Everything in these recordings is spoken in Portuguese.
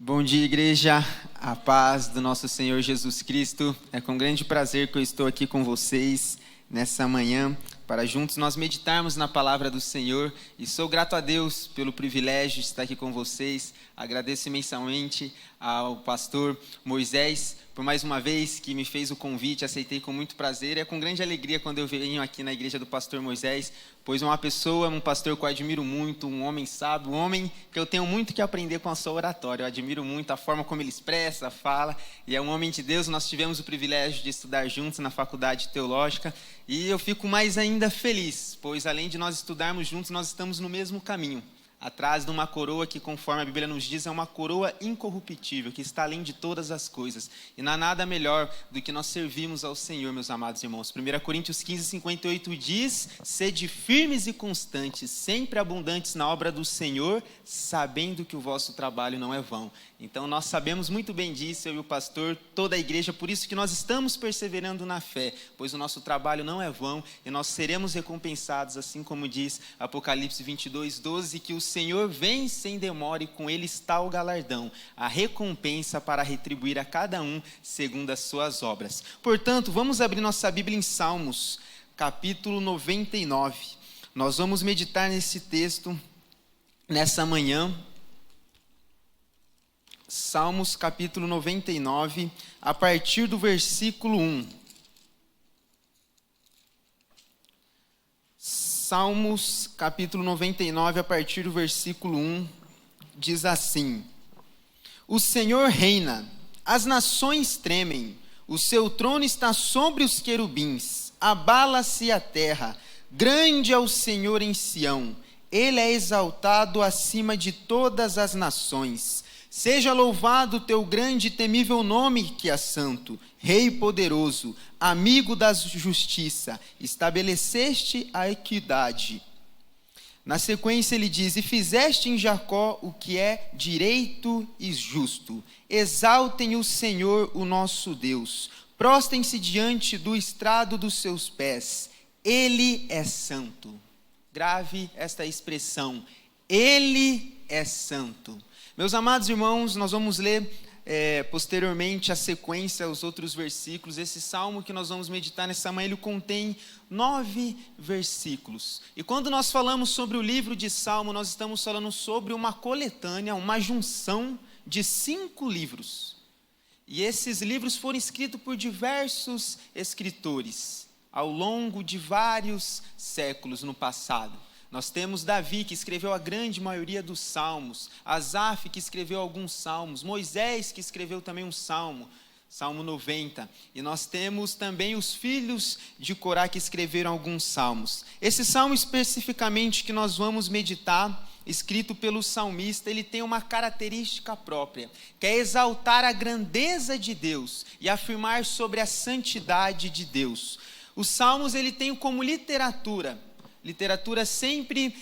Bom dia, igreja, a paz do nosso Senhor Jesus Cristo. É com grande prazer que eu estou aqui com vocês nessa manhã, para juntos nós meditarmos na palavra do Senhor. E sou grato a Deus pelo privilégio de estar aqui com vocês. Agradeço imensamente ao pastor Moisés por mais uma vez que me fez o convite, aceitei com muito prazer. É com grande alegria quando eu venho aqui na igreja do pastor Moisés, pois é uma pessoa, um pastor que eu admiro muito, um homem sábio, um homem que eu tenho muito que aprender com a sua oratória. Eu admiro muito a forma como ele expressa, fala, e é um homem de Deus. Nós tivemos o privilégio de estudar juntos na faculdade teológica, e eu fico mais ainda feliz, pois além de nós estudarmos juntos, nós estamos no mesmo caminho. Atrás de uma coroa que, conforme a Bíblia nos diz, é uma coroa incorruptível, que está além de todas as coisas. E não há nada melhor do que nós servirmos ao Senhor, meus amados irmãos. 1 Coríntios 15, 58 diz: sede firmes e constantes, sempre abundantes na obra do Senhor, sabendo que o vosso trabalho não é vão. Então nós sabemos muito bem disso, eu e o pastor, toda a igreja, por isso que nós estamos perseverando na fé, pois o nosso trabalho não é vão e nós seremos recompensados, assim como diz Apocalipse 22, 12, que o Senhor vem sem demora e com ele está o galardão, a recompensa para retribuir a cada um segundo as suas obras. Portanto, vamos abrir nossa Bíblia em Salmos, capítulo 99. Nós vamos meditar nesse texto nessa manhã. Salmos capítulo 99, a partir do versículo 1. Salmos capítulo 99, a partir do versículo 1, diz assim: O Senhor reina, as nações tremem, o seu trono está sobre os querubins, abala-se a terra, grande é o Senhor em Sião, ele é exaltado acima de todas as nações. Seja louvado o teu grande e temível nome, que é santo, Rei poderoso, amigo da justiça, estabeleceste a equidade. Na sequência ele diz: e fizeste em Jacó o que é direito e justo. Exaltem o Senhor, o nosso Deus. Prostem-se diante do estrado dos seus pés. Ele é santo. Grave esta expressão. Ele é santo. Meus amados irmãos, nós vamos ler posteriormente a sequência, os outros versículos. Esse salmo que nós vamos meditar nessa manhã, ele contém 9 versículos. E quando nós falamos sobre o livro de Salmo, nós estamos falando sobre uma coletânea, uma junção de 5 livros. E esses livros foram escritos por diversos escritores, ao longo de vários séculos no passado. Nós temos Davi, que escreveu a grande maioria dos salmos, Asaf, que escreveu alguns salmos, Moisés, que escreveu também um salmo, Salmo 90. E nós temos também os filhos de Corá, que escreveram alguns salmos. Esse salmo especificamente que nós vamos meditar, escrito pelo salmista, ele tem uma característica própria, que é exaltar a grandeza de Deus e afirmar sobre a santidade de Deus. Os salmos, ele tem como literatura sempre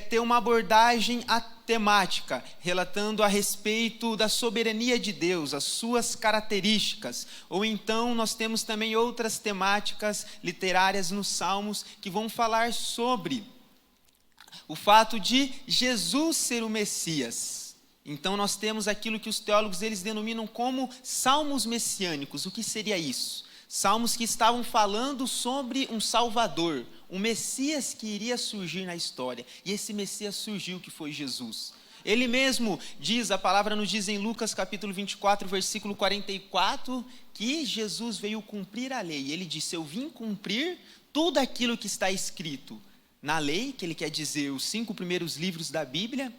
tem uma abordagem temática, relatando a respeito da soberania de Deus, as suas características. Ou então nós temos também outras temáticas literárias nos Salmos que vão falar sobre o fato de Jesus ser o Messias. Então nós temos aquilo que os teólogos eles denominam como salmos messiânicos. O que seria isso? Salmos que estavam falando sobre um Salvador, um Messias que iria surgir na história. E esse Messias surgiu, que foi Jesus. Ele mesmo diz, a palavra nos diz em Lucas capítulo 24, versículo 44, que Jesus veio cumprir a lei. Ele disse: eu vim cumprir tudo aquilo que está escrito na lei, que ele quer dizer os 5 primeiros livros da Bíblia.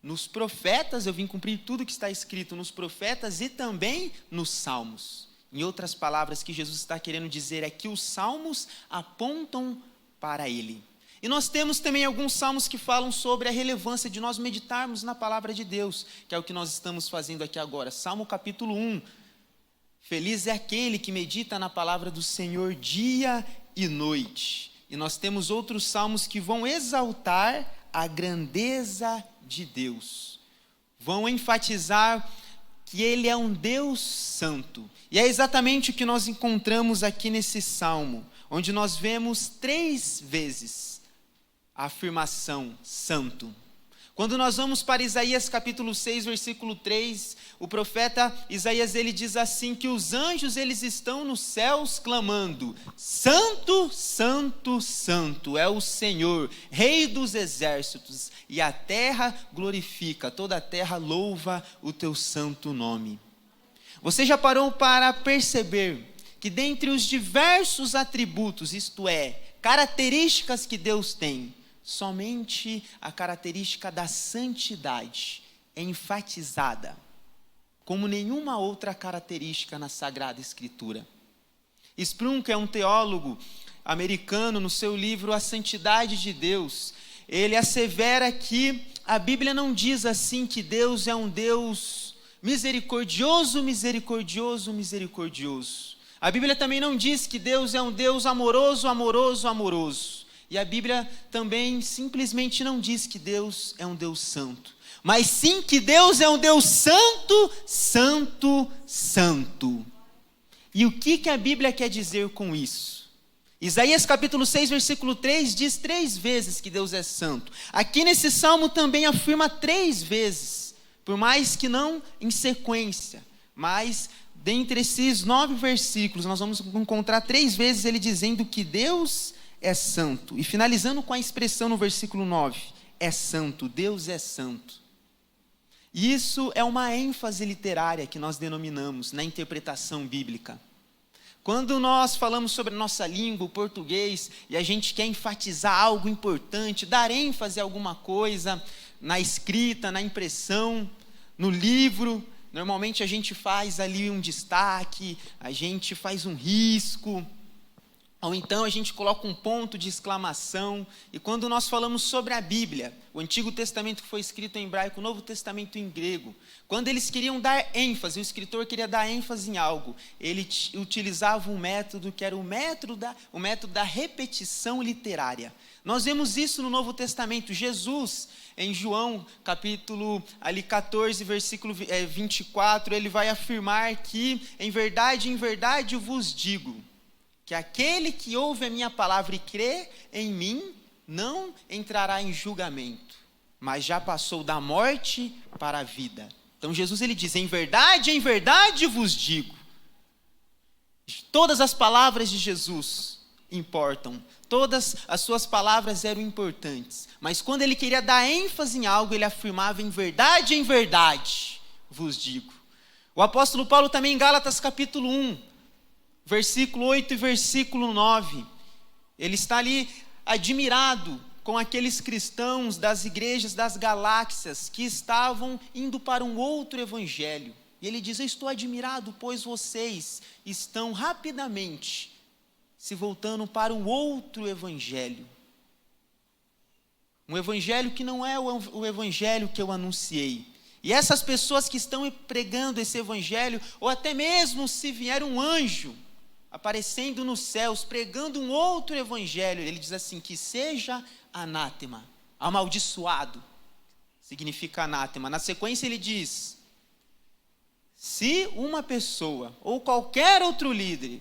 Nos profetas, eu vim cumprir tudo que está escrito nos profetas e também nos salmos. Em outras palavras, que Jesus está querendo dizer é que os salmos apontam para ele. E nós temos também alguns salmos que falam sobre a relevância de nós meditarmos na palavra de Deus, que é o que nós estamos fazendo aqui agora. Salmo capítulo 1. Feliz é aquele que medita na palavra do Senhor dia e noite. E nós temos outros salmos que vão exaltar a grandeza de Deus. Vão enfatizar que ele é um Deus santo. E é exatamente o que nós encontramos aqui nesse salmo, onde nós vemos 3 vezes a afirmação santo. Quando nós vamos para Isaías capítulo 6, versículo 3, o profeta Isaías, ele diz assim, que os anjos, eles estão nos céus clamando: Santo, Santo, Santo é o Senhor, Rei dos exércitos, e a terra glorifica, toda a terra louva o teu santo nome. Você já parou para perceber que dentre os diversos atributos, isto é, características que Deus tem, somente a característica da santidade é enfatizada, como nenhuma outra característica na Sagrada Escritura. Spurgeon, que é um teólogo americano, no seu livro A Santidade de Deus, ele assevera que a Bíblia não diz assim que Deus é um Deus misericordioso, misericordioso, misericordioso. A Bíblia também não diz que Deus é um Deus amoroso, amoroso, amoroso. E a Bíblia também simplesmente não diz que Deus é um Deus santo, mas sim que Deus é um Deus santo, santo, santo. E o que a Bíblia quer dizer com isso? Isaías capítulo 6, versículo 3 diz 3 vezes que Deus é santo. Aqui nesse salmo também afirma 3 vezes, por mais que não em sequência, mas dentre esses 9 versículos nós vamos encontrar 3 vezes ele dizendo que Deus é santo. E finalizando com a expressão no versículo 9, é santo, Deus é santo. E isso é uma ênfase literária que nós denominamos na interpretação bíblica. Quando nós falamos sobre a nossa língua, o português, e a gente quer enfatizar algo importante, dar ênfase a alguma coisa, na escrita, na impressão, no livro, normalmente a gente faz ali um destaque, a gente faz um risco, ou então a gente coloca um ponto de exclamação. E quando nós falamos sobre a Bíblia, o Antigo Testamento que foi escrito em hebraico, o Novo Testamento em grego, quando eles queriam dar ênfase, o escritor queria dar ênfase em algo, ele utilizava um método que era o método da repetição literária. Nós vemos isso no Novo Testamento. Jesus, em João capítulo 14, versículo 24, ele vai afirmar que, em verdade eu vos digo, que aquele que ouve a minha palavra e crê em mim, não entrará em julgamento, mas já passou da morte para a vida. Então Jesus, ele diz, em verdade vos digo. Todas as palavras de Jesus importam, todas as suas palavras eram importantes, mas quando ele queria dar ênfase em algo, ele afirmava, em verdade vos digo. O apóstolo Paulo também em Gálatas capítulo 1, versículo 8 e versículo 9, ele está ali admirado com aqueles cristãos das igrejas das galáxias que estavam indo para um outro evangelho. E ele diz, eu estou admirado, pois vocês estão rapidamente se voltando para um outro evangelho. Um evangelho que não é o evangelho que eu anunciei. E essas pessoas que estão pregando esse evangelho, ou até mesmo se vier um anjo aparecendo nos céus, pregando um outro evangelho, ele diz assim, que seja anátema, amaldiçoado, significa anátema. Na sequência ele diz, se uma pessoa, ou qualquer outro líder,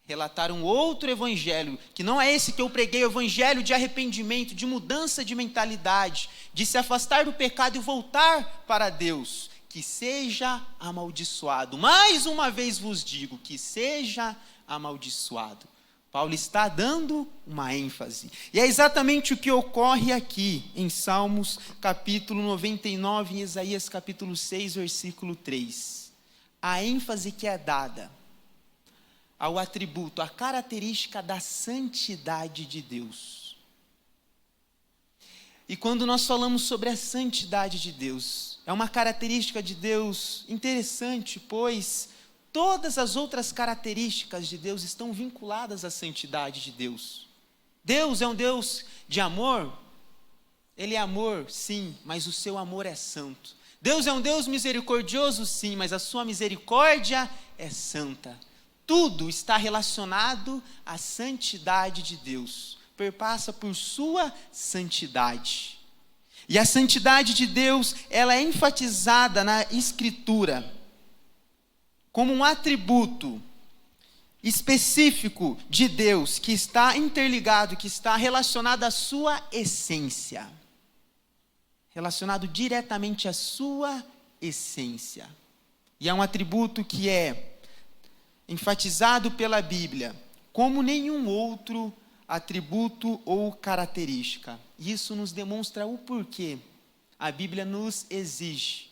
relatar um outro evangelho, que não é esse que eu preguei, o evangelho de arrependimento, de mudança de mentalidade, de se afastar do pecado e voltar para Deus, que seja amaldiçoado. Mais uma vez vos digo, que seja amaldiçoado. Paulo está dando uma ênfase. E é exatamente o que ocorre aqui em Salmos capítulo 99 e Isaías capítulo 6, versículo 3. A ênfase que é dada ao atributo, à característica da santidade de Deus. E quando nós falamos sobre a santidade de Deus, é uma característica de Deus interessante, pois todas as outras características de Deus estão vinculadas à santidade de Deus. Deus é um Deus de amor? Ele é amor, sim, mas o seu amor é santo. Deus é um Deus misericordioso, sim, mas a sua misericórdia é santa. Tudo está relacionado à santidade de Deus, perpassa por sua santidade. E a santidade de Deus, ela é enfatizada na Escritura como um atributo específico de Deus, que está interligado, que está relacionado à sua essência. relacionado diretamente à sua essência. E é um atributo que é enfatizado pela Bíblia como nenhum outro atributo ou característica. Isso nos demonstra o porquê a Bíblia nos exige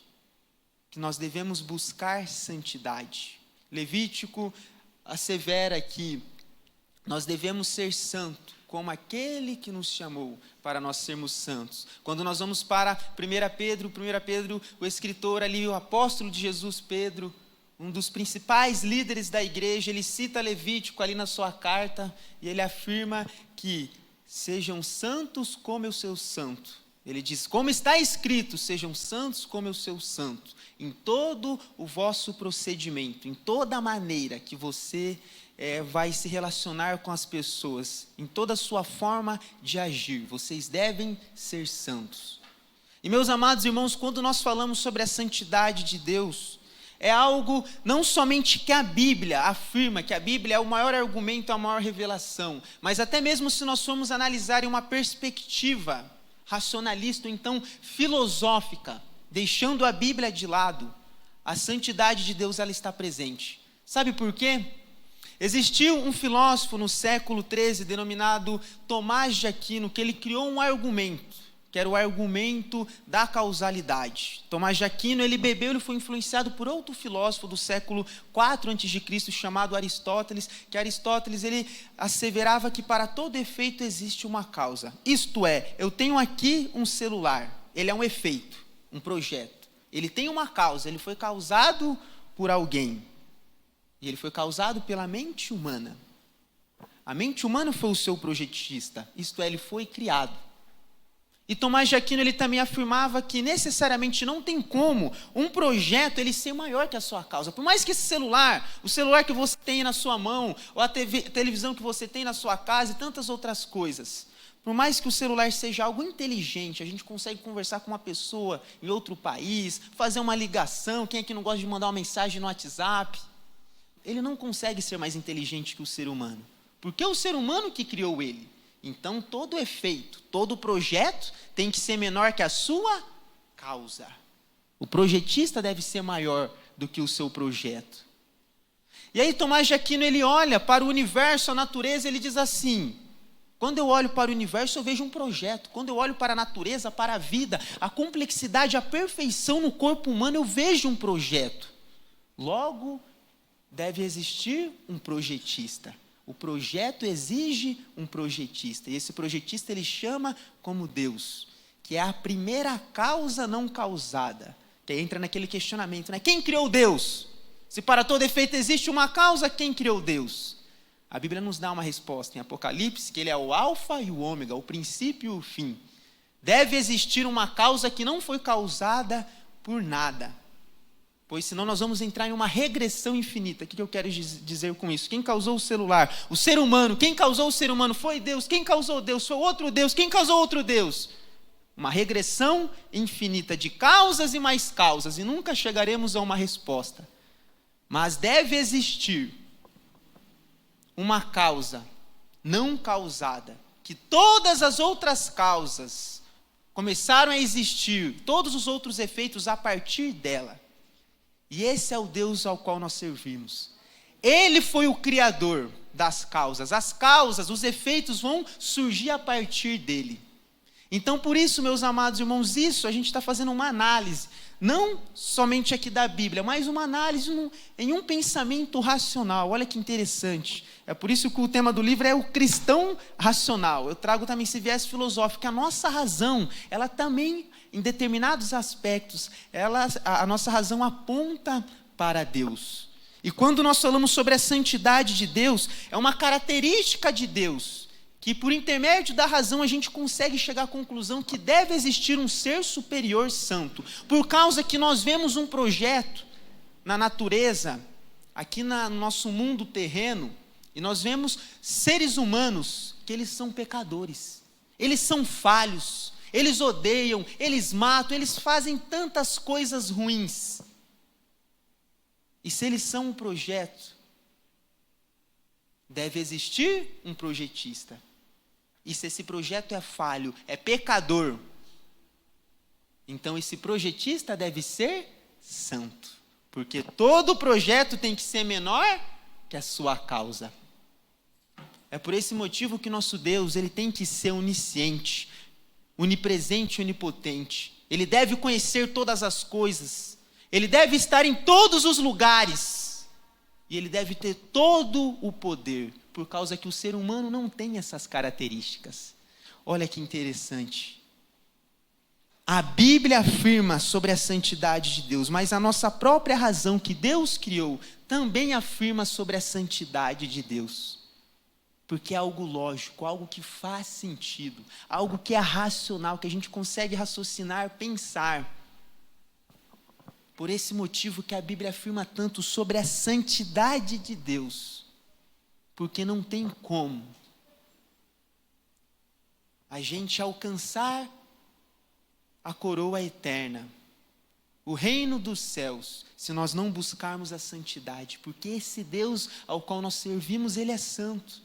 que nós devemos buscar santidade. Levítico assevera que nós devemos ser santos, como aquele que nos chamou para nós sermos santos. Quando nós vamos para 1 Pedro, o escritor ali, o apóstolo de Jesus, Pedro, um dos principais líderes da igreja, ele cita Levítico ali na sua carta, e ele afirma que sejam santos como eu sou santo. Ele diz, como está escrito, sejam santos como eu sou santo, em todo o vosso procedimento, em toda a maneira que você vai se relacionar com as pessoas, em toda a sua forma de agir, vocês devem ser santos. E meus amados irmãos, quando nós falamos sobre a santidade de Deus, é algo não somente que a Bíblia afirma, que a Bíblia é o maior argumento, a maior revelação, mas até mesmo se nós formos analisar em uma perspectiva racionalista, ou então filosófica, deixando a Bíblia de lado, a santidade de Deus ela está presente. Sabe por quê? Existiu um filósofo no século XIII, denominado Tomás de Aquino, que ele criou um argumento, que era o argumento da causalidade. Tomás de Aquino, ele foi influenciado por outro filósofo do século IV a.C., chamado Aristóteles, que Aristóteles ele asseverava que para todo efeito existe uma causa. Isto é, eu tenho aqui um celular, ele é um efeito, um projeto. Ele tem uma causa, ele foi causado por alguém. E ele foi causado pela mente humana. A mente humana foi o seu projetista, isto é, ele foi criado. E Tomás de Aquino ele também afirmava que necessariamente não tem como um projeto ele ser maior que a sua causa. Por mais que esse celular, o celular que você tem na sua mão, ou a televisão que você tem na sua casa e tantas outras coisas, por mais que o celular seja algo inteligente, a gente consegue conversar com uma pessoa em outro país, fazer uma ligação, quem é que não gosta de mandar uma mensagem no WhatsApp? Ele não consegue ser mais inteligente que o ser humano, porque é o ser humano que criou ele. Então, todo efeito, todo projeto tem que ser menor que a sua causa. O projetista deve ser maior do que o seu projeto. E aí, Tomás de Aquino, ele olha para o universo, a natureza, ele diz assim, quando eu olho para o universo, eu vejo um projeto. Quando eu olho para a natureza, para a vida, a complexidade, a perfeição no corpo humano, eu vejo um projeto. Logo, deve existir um projetista. O projeto exige um projetista, e esse projetista ele chama como Deus, que é a primeira causa não causada, que entra naquele questionamento, né? Quem criou Deus? Se para todo efeito existe uma causa, quem criou Deus? A Bíblia nos dá uma resposta em Apocalipse, que ele é o alfa e o ômega, o princípio e o fim. Deve existir uma causa que não foi causada por nada, pois senão nós vamos entrar em uma regressão infinita. O que eu quero dizer com isso? Quem causou o celular? O ser humano. Quem causou o ser humano? Foi Deus. Quem causou Deus? Foi outro Deus. Quem causou outro Deus? Uma regressão infinita de causas e mais causas, e nunca chegaremos a uma resposta. Mas deve existir uma causa não causada, que todas as outras causas começaram a existir, todos os outros efeitos a partir dela. E esse é o Deus ao qual nós servimos. Ele foi o criador das causas. As causas, os efeitos vão surgir a partir dele. Então, por isso, meus amados irmãos, isso a gente está fazendo uma análise, não somente aqui da Bíblia, mas uma análise em um pensamento racional. Olha que interessante. É por isso que o tema do livro é o cristão racional. Eu trago também esse viés filosófico, que a nossa razão, ela também, em determinados aspectos, a nossa razão aponta para Deus. E quando nós falamos sobre a santidade de Deus, é uma característica de Deus, que por intermédio da razão a gente consegue chegar à conclusão que deve existir um ser superior santo, por causa que nós vemos um projeto na natureza, aqui no nosso mundo terreno, e nós vemos seres humanos que eles são pecadores, eles são falhos, eles odeiam, eles matam, eles fazem tantas coisas ruins. E se eles são um projeto, deve existir um projetista. E se esse projeto é falho, é pecador, Então esse projetista deve ser santo, porque todo projeto tem que ser menor que a sua causa. É por esse motivo que nosso Deus, ele tem que ser onisciente, onipresente e onipotente. Ele deve conhecer todas as coisas, ele deve estar em todos os lugares, e ele deve ter todo o poder, por causa que o ser humano não tem essas características. Olha que interessante. A Bíblia afirma sobre a santidade de Deus, mas a nossa própria razão que Deus criou também afirma sobre a santidade de Deus. Porque é algo lógico, algo que faz sentido, algo que é racional, que a gente consegue raciocinar, pensar. Por esse motivo que a Bíblia afirma tanto sobre a santidade de Deus, porque não tem como a gente alcançar a coroa eterna, o reino dos céus, se nós não buscarmos a santidade, porque esse Deus ao qual nós servimos, ele é santo.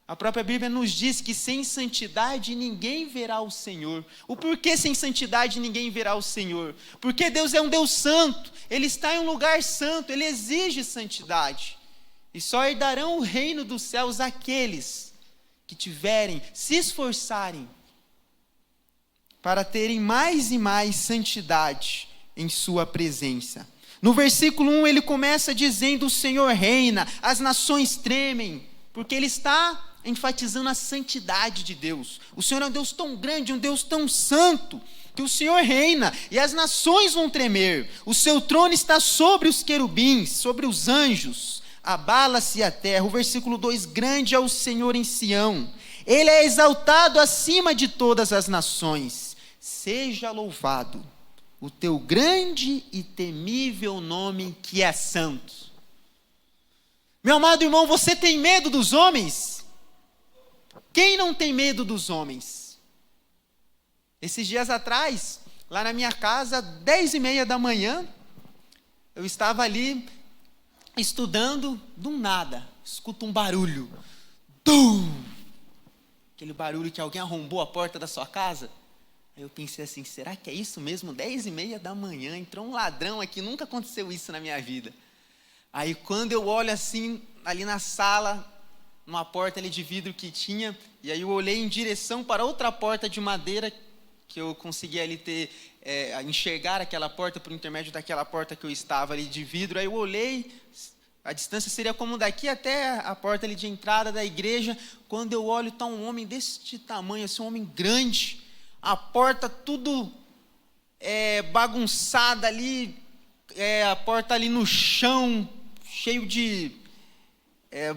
A própria Bíblia nos diz que sem santidade ninguém verá o Senhor. O porquê sem santidade ninguém verá o Senhor? Porque Deus é um Deus santo, ele está em um lugar santo, ele exige santidade. E só herdarão o reino dos céus aqueles que tiverem, se esforçarem para terem mais e mais santidade em sua presença. No versículo 1 ele começa dizendo: o Senhor reina, as nações tremem, porque ele está enfatizando a santidade de Deus. O Senhor é um Deus tão grande, um Deus tão santo, que o Senhor reina e as nações vão tremer. O seu trono está sobre os querubins, sobre os anjos, abala-se a terra. O versículo 2: grande é o Senhor em Sião, ele é exaltado acima de todas as nações. Seja louvado o teu grande e temível nome, que é santo. Meu amado irmão, você tem medo dos homens? Quem não tem medo dos homens? Esses dias atrás, lá na minha casa, 10h30 da manhã, eu estava ali estudando, do nada, escuto um barulho. Tum! Aquele barulho que alguém arrombou a porta da sua casa. Aí eu pensei assim, será que é isso mesmo? 10h30 da manhã, entrou um ladrão aqui, nunca aconteceu isso na minha vida. Aí quando eu olho assim, ali na sala, numa porta ali de vidro que tinha, e aí eu olhei em direção para outra porta de madeira, que eu conseguia ali enxergar aquela porta por intermédio daquela porta que eu estava ali de vidro. Aí eu olhei, a distância seria como daqui até a porta ali de entrada da igreja. Quando eu olho, está um homem deste tamanho, assim, um homem grande, a porta tudo bagunçada ali, a porta ali no chão, cheio de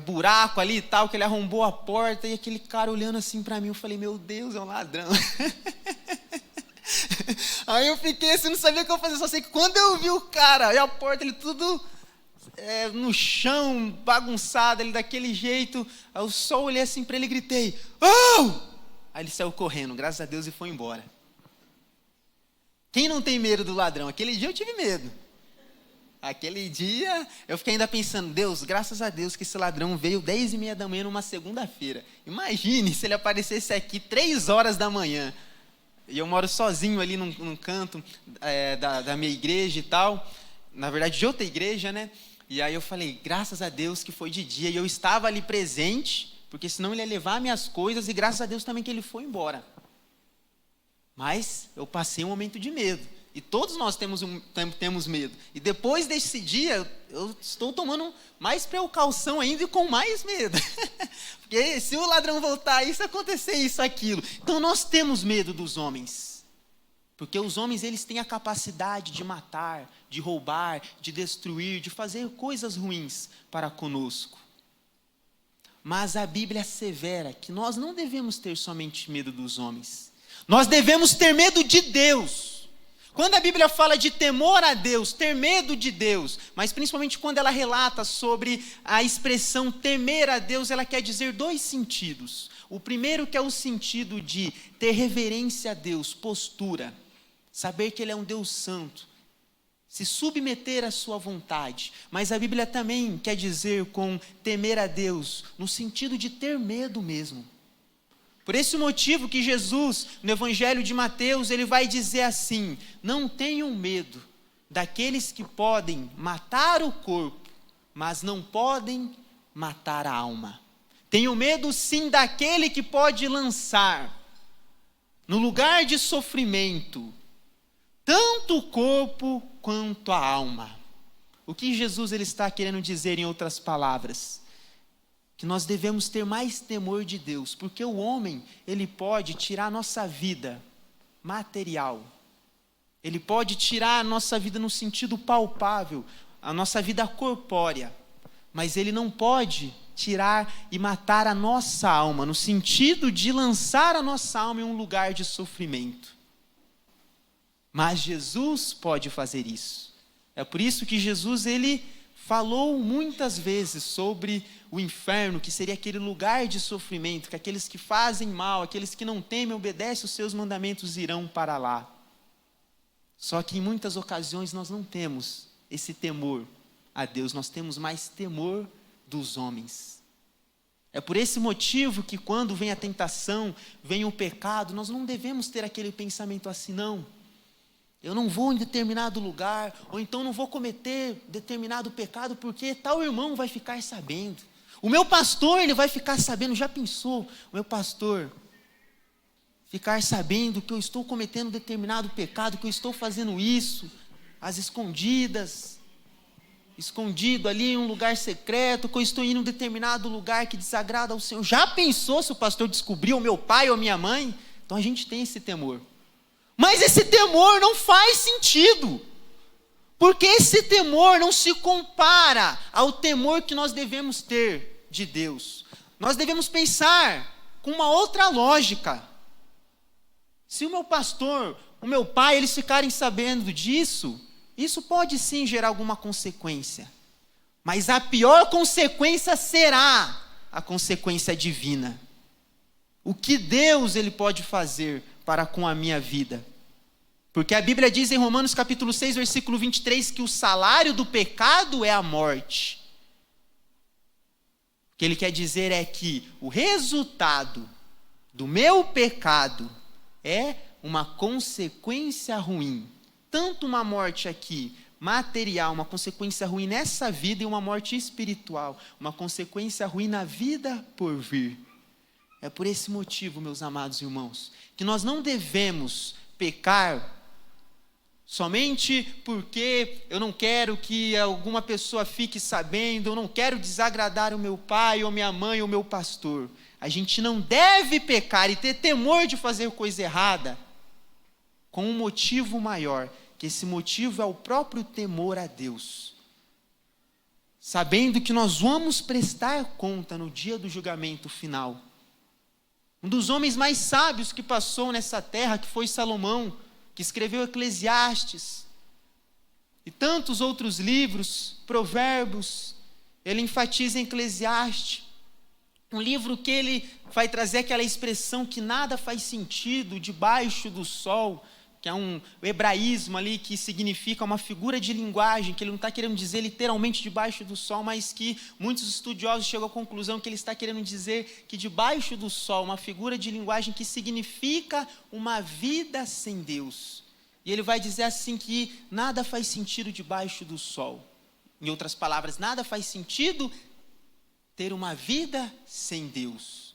buraco ali e tal, que ele arrombou a porta, e aquele cara olhando assim para mim, eu falei, meu Deus, é um ladrão. Aí eu fiquei assim, não sabia o que eu fazer, só sei que quando eu vi o cara, e a porta ele tudo no chão, bagunçado, ele daquele jeito, aí eu só olhei assim para ele e gritei, oh! Aí ele saiu correndo, graças a Deus, e foi embora. Quem não tem medo do ladrão? Aquele dia eu tive medo. Aquele dia eu fiquei ainda pensando, Deus, graças a Deus que esse ladrão veio 10h30 da manhã numa segunda-feira. Imagine se ele aparecesse aqui 3 horas da manhã. E eu moro sozinho ali num canto da minha igreja e tal. Na verdade, de outra igreja, né? E aí eu falei, graças a Deus que foi de dia. E eu estava ali presente, porque senão ele ia levar minhas coisas. E graças a Deus também que ele foi embora. Mas eu passei um momento de medo. E todos nós temos medo. E depois desse dia, eu estou tomando mais precaução ainda e com mais medo. Porque se o ladrão voltar, isso acontecer, isso, aquilo. Então nós temos medo dos homens. Porque os homens, eles têm a capacidade de matar, de roubar, de destruir, de fazer coisas ruins para conosco. Mas a Bíblia assevera que nós não devemos ter somente medo dos homens. Nós devemos ter medo de Deus. Quando a Bíblia fala de temor a Deus, ter medo de Deus, mas principalmente quando ela relata sobre a expressão temer a Deus, ela quer dizer 2 sentidos. O primeiro que é o sentido de ter reverência a Deus, postura, saber que Ele é um Deus santo, se submeter à sua vontade. Mas a Bíblia também quer dizer com temer a Deus, no sentido de ter medo mesmo. Por esse motivo que Jesus, no Evangelho de Mateus, ele vai dizer assim: não tenham medo daqueles que podem matar o corpo, mas não podem matar a alma. Tenham medo sim daquele que pode lançar no lugar de sofrimento tanto o corpo quanto a alma. O que Jesus ele está querendo dizer em outras palavras? Que nós devemos ter mais temor de Deus, porque o homem, ele pode tirar a nossa vida material, ele pode tirar a nossa vida no sentido palpável, a nossa vida corpórea, mas ele não pode tirar e matar a nossa alma, no sentido de lançar a nossa alma em um lugar de sofrimento. Mas Jesus pode fazer isso. É por isso que Jesus, ele falou muitas vezes sobre o inferno, que seria aquele lugar de sofrimento, que aqueles que fazem mal, aqueles que não temem, obedecem os seus mandamentos, irão para lá. Só que em muitas ocasiões nós não temos esse temor a Deus, nós temos mais temor dos homens. É por esse motivo que quando vem a tentação, vem o pecado, nós não devemos ter aquele pensamento assim, não. Eu não vou em determinado lugar, ou então não vou cometer determinado pecado, porque tal irmão vai ficar sabendo. O meu pastor, ele vai ficar sabendo. Já pensou, o meu pastor ficar sabendo que eu estou cometendo determinado pecado, que eu estou fazendo isso, às escondidas, escondido ali em um lugar secreto, que eu estou indo em um determinado lugar que desagrada ao Senhor. Já pensou se o pastor descobriu, o meu pai ou a minha mãe? Então a gente tem esse temor. Mas esse temor não faz sentido, porque esse temor não se compara ao temor que nós devemos ter de Deus. Nós devemos pensar com uma outra lógica. Se o meu pastor, o meu pai, eles ficarem sabendo disso, isso pode sim gerar alguma consequência, mas a pior consequência será a consequência divina. O que Deus ele pode fazer para com a minha vida? Porque a Bíblia diz em Romanos capítulo 6, versículo 23, que o salário do pecado é a morte. O que ele quer dizer é que o resultado do meu pecado é uma consequência ruim. Tanto uma morte aqui, material, uma consequência ruim nessa vida, e uma morte espiritual, uma consequência ruim na vida por vir. É por esse motivo, meus amados irmãos, que nós não devemos pecar somente porque eu não quero que alguma pessoa fique sabendo, eu não quero desagradar o meu pai, ou minha mãe, ou meu pastor. A gente não deve pecar e ter temor de fazer coisa errada com um motivo maior, que esse motivo é o próprio temor a Deus. Sabendo que nós vamos prestar conta no dia do julgamento final. Um dos homens mais sábios que passou nessa terra, que foi Salomão, que escreveu Eclesiastes e tantos outros livros, Provérbios, ele enfatiza em Eclesiastes, um livro que ele vai trazer aquela expressão que nada faz sentido debaixo do sol, que é um hebraísmo ali que significa uma figura de linguagem, que ele não está querendo dizer literalmente debaixo do sol, mas que muitos estudiosos chegam à conclusão que ele está querendo dizer que debaixo do sol, uma figura de linguagem que significa uma vida sem Deus. E ele vai dizer assim que nada faz sentido debaixo do sol. Em outras palavras, nada faz sentido ter uma vida sem Deus.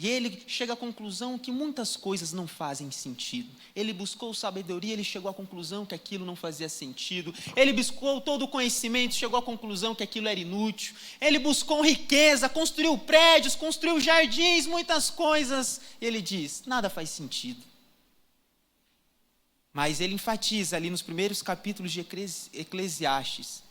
E ele chega à conclusão que muitas coisas não fazem sentido. Ele buscou sabedoria, ele chegou à conclusão que aquilo não fazia sentido. Ele buscou todo o conhecimento, chegou à conclusão que aquilo era inútil. Ele buscou riqueza, construiu prédios, construiu jardins, muitas coisas. E ele diz, nada faz sentido. Mas ele enfatiza ali nos primeiros capítulos de Eclesiastes,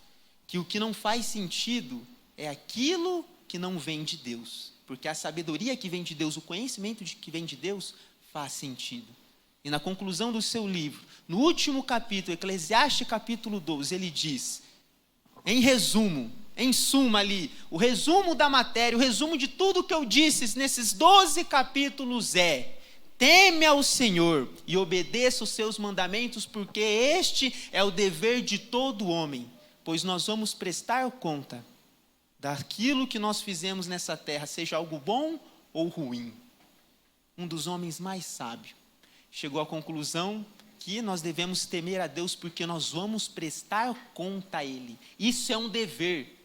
que o que não faz sentido é aquilo que não vem de Deus. Porque a sabedoria que vem de Deus, o conhecimento que vem de Deus, faz sentido. E na conclusão do seu livro, no último capítulo, Eclesiastes capítulo 12, ele diz, em resumo, em suma ali, o resumo da matéria, o resumo de tudo que eu disse nesses 12 capítulos é: teme ao Senhor e obedeça os seus mandamentos, porque este é o dever de todo homem, pois nós vamos prestar conta daquilo que nós fizemos nessa terra, seja algo bom ou ruim. um dos homens mais sábios, chegou à conclusão que nós devemos temer a Deus porque nós vamos prestar conta a Ele. Isso é um dever.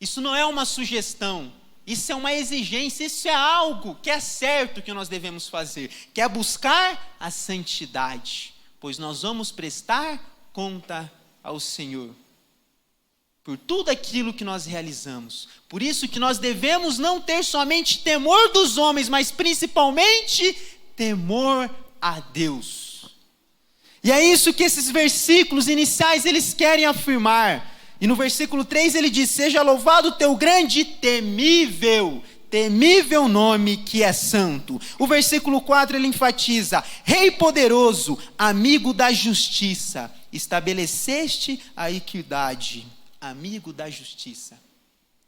Isso não é uma sugestão. Isso é uma exigência. Isso é algo que é certo que nós devemos fazer, que é buscar a santidade, pois nós vamos prestar conta ao Senhor por tudo aquilo que nós realizamos. Por isso que nós devemos não ter somente temor dos homens, mas principalmente temor a Deus. E é isso que esses versículos iniciais eles querem afirmar. E no versículo 3 ele diz: seja louvado o teu grande e temível nome que é santo. O versículo 4 ele enfatiza: Rei poderoso, amigo da justiça, estabeleceste a equidade. Amigo da justiça.